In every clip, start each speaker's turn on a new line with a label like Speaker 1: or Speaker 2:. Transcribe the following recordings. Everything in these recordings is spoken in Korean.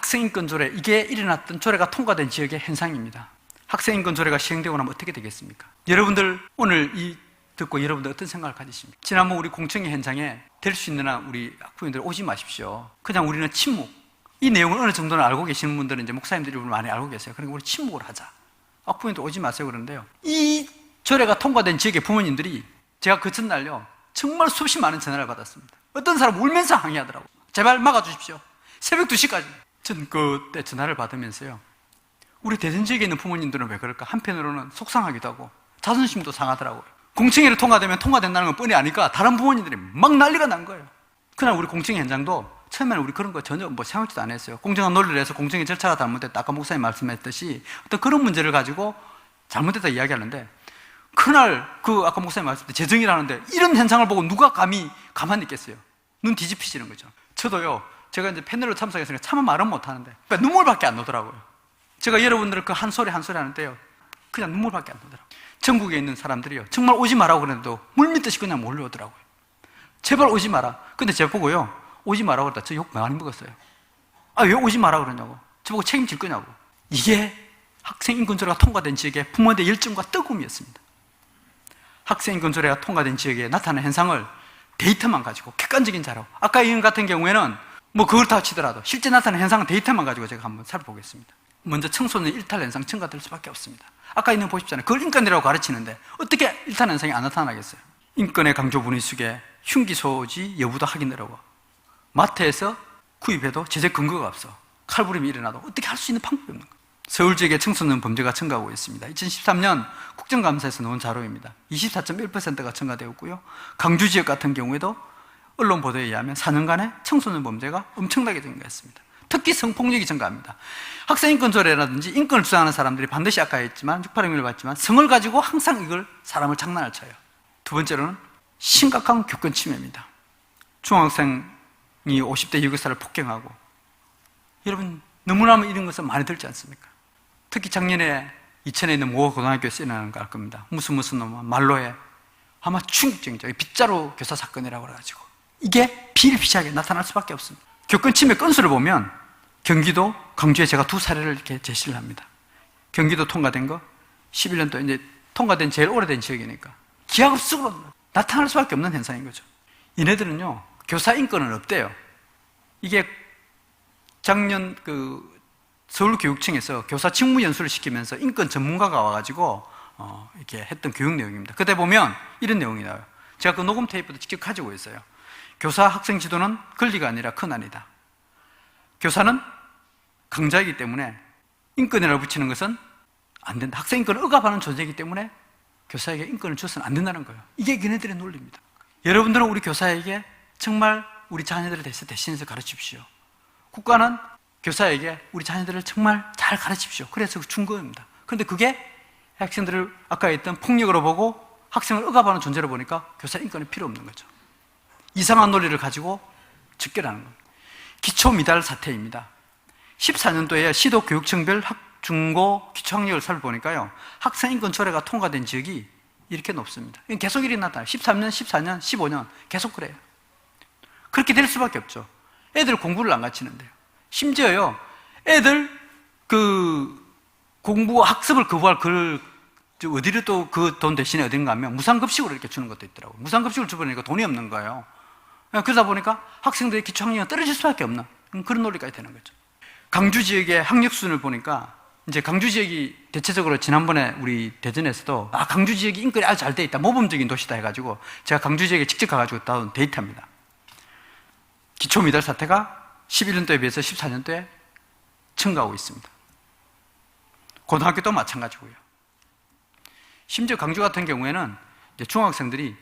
Speaker 1: 학생인권 조례, 이게 일어났던 조례가 통과된 지역의 현상입니다. 학생인권 조례가 시행되고 나면 어떻게 되겠습니까? 여러분들 오늘 이 듣고 여러분들 어떤 생각을 가지십니까? 지난번 우리 공청회 현장에 될 수 있는 한 우리 학부모님들 오지 마십시오. 그냥 우리는 침묵. 이 내용을 어느 정도는 알고 계시는 분들은 이제 목사님들이 많이 알고 계세요. 그러니까 우리 침묵을 하자. 학부모님들 오지 마세요 그러는데요. 이 조례가 통과된 지역의 부모님들이 제가 그 전날요 정말 수없이 많은 전화를 받았습니다. 어떤 사람 울면서 항의하더라고요. 제발 막아주십시오. 새벽 2시까지. 전 그때 전화를 받으면서요, 우리 대전 지역에 있는 부모님들은 왜 그럴까? 한편으로는 속상하기도 하고 자존심도 상하더라고요. 공청회를 통과된다는 건 뻔히 아니까 다른 부모님들이 막 난리가 난 거예요. 그날 우리 공청회 현장도 처음에는 우리 그런 거 전혀 생각지도 안 했어요. 공정한 논리를 해서 공청회 절차가 잘못됐다, 아까 목사님 말씀했듯이 어떤 그런 문제를 가지고 잘못됐다 이야기하는데, 그날 아까 목사님 말씀했듯이 재정의를 하는데 이런 현상을 보고 누가 감히 가만히 있겠어요? 눈 뒤집히시는 거죠. 저도요, 제가 이제 패널로 참석했으니까 차마 말은 못 하는데 그러니까 눈물밖에 안 나더라고요. 제가 여러분들 그 한 소리 한 소리 하는데요, 그냥 눈물밖에 안 나더라고요. 전국에 있는 사람들이요, 정말 오지 마라고 그랬는데도 물밀듯이 그냥 몰려오더라고요. 제발 오지 마라. 근데 제가 보고요, 오지 마라고 그랬다. 저 욕 많이 먹었어요. 왜 오지 마라고 그러냐고. 저보고 책임질 거냐고. 이게 학생인권조례가 통과된 지역의 부모들의 열정과 뜨거움이었습니다. 학생인권조례가 통과된 지역에 나타나는 현상을 데이터만 가지고 객관적인 자료, 아까 이런 같은 경우에는 그렇다 치더라도 실제 나타나는 현상은 데이터만 가지고 제가 한번 살펴보겠습니다. 먼저 청소년 일탈 현상 첨가될 수밖에 없습니다. 아까 있는 거 보십시오. 그걸 인권이라고 가르치는데 어떻게 일탈 현상이 안 나타나겠어요? 인권의 강조 분위 속에 흉기 소지 여부도 확인하라고. 마트에서 구입해도 제재 근거가 없어. 칼부림이 일어나도 어떻게 할 수 있는 방법이 없는 거예요. 서울 지역의 청소년 범죄가 증가하고 있습니다. 2013년 국정감사에서 나온 자료입니다. 24.1%가 증가되었고요. 강주 지역 같은 경우에도 언론 보도에 의하면 4년간의 청소년 범죄가 엄청나게 증가했습니다. 특히 성폭력이 증가합니다. 학생인권조례라든지 인권을 주장하는 사람들이 반드시 아까 했지만 6.8혁명을 봤지만 성을 가지고 항상 이걸 사람을 장난을 쳐요. 두 번째로는 심각한 교권 침해입니다. 중학생이 50대 여교사를 폭행하고, 여러분 너무나 이런 것은 많이 들지 않습니까? 특히 작년에 이천에 있는 모 고등학교에서 일어나는 걸 알 겁니다. 무슨 놈은 말로에 아마 충격적이죠. 빗자루 교사 사건이라고 그래가지고 이게 비일비재하게 나타날 수밖에 없습니다. 교권 침해 건수를 보면 경기도, 강주에 제가 두 사례를 이렇게 제시를 합니다. 경기도 통과된 거 11년도, 이제 통과된 제일 오래된 지역이니까 기하급수로 나타날 수밖에 없는 현상인 거죠. 얘네들은요, 교사 인권은 없대요. 이게 작년 서울교육청에서 교사 직무연수를 시키면서 인권 전문가가 와가지고 이렇게 했던 교육 내용입니다. 그때 보면 이런 내용이 나와요. 제가 그 녹음 테이프도 직접 가지고 있어요. 교사 학생 지도는 권리가 아니라 권한이다. 교사는 강자이기 때문에 인권이라고 붙이는 것은 안 된다. 학생 인권을 억압하는 존재이기 때문에 교사에게 인권을 줘서는 안 된다는 거예요. 이게 걔네들의 논리입니다. 여러분들은 우리 교사에게 정말 우리 자녀들을 대신해서 가르치십시오. 국가는 교사에게 우리 자녀들을 정말 잘 가르치십시오. 그래서 준 거입니다. 그런데 그게 학생들을 아까 했던 폭력으로 보고 학생을 억압하는 존재로 보니까 교사 인권이 필요 없는 거죠. 이상한 논리를 가지고 직결하는 겁니다. 기초 미달 사태입니다. 14년도에 시도 교육청별 중고 기초학력을 살펴보니까요, 학생인권 조례가 통과된 지역이 이렇게 높습니다. 계속 일이 나타나요. 13년, 14년, 15년 계속 그래요. 그렇게 될 수밖에 없죠. 애들 공부를 안 가르치는데요. 심지어요, 애들 공부 학습을 거부할 어디를 또 그 돈 대신에 어딘가 하면 무상급식으로 이렇게 주는 것도 있더라고요. 무상급식을 주버리니까 돈이 없는 거예요. 그러다 보니까 학생들의 기초학력이 떨어질 수밖에 없는 그런 논리까지 되는 거죠. 강주 지역의 학력 수준을 보니까 이제 강주 지역이 대체적으로 지난번에 우리 대전에서도 강주 지역이 인권이 아주 잘 돼 있다, 모범적인 도시다 해가지고 제가 강주 지역에 직접 가가지고 따온 데이터입니다. 기초 미달 사태가 11년도에 비해서 14년도에 증가하고 있습니다. 고등학교도 마찬가지고요. 심지어 강주 같은 경우에는 이제 중학생들이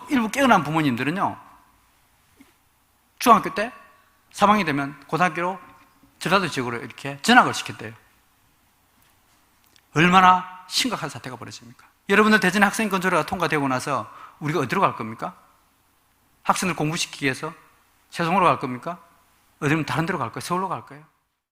Speaker 1: 일부 깨어난 부모님들은요, 중학교 때 3학년이 되면 고등학교로 전라도 지역으로 이렇게 전학을 시켰대요. 얼마나 심각한 사태가 벌어집니까? 여러분들 대전 학생인권 조례가 통과되고 나서 우리가 어디로 갈 겁니까? 학생들 공부시키기 위해서 세종으로 갈 겁니까? 어디면 다른 데로 갈 거예요? 서울로 갈 거예요?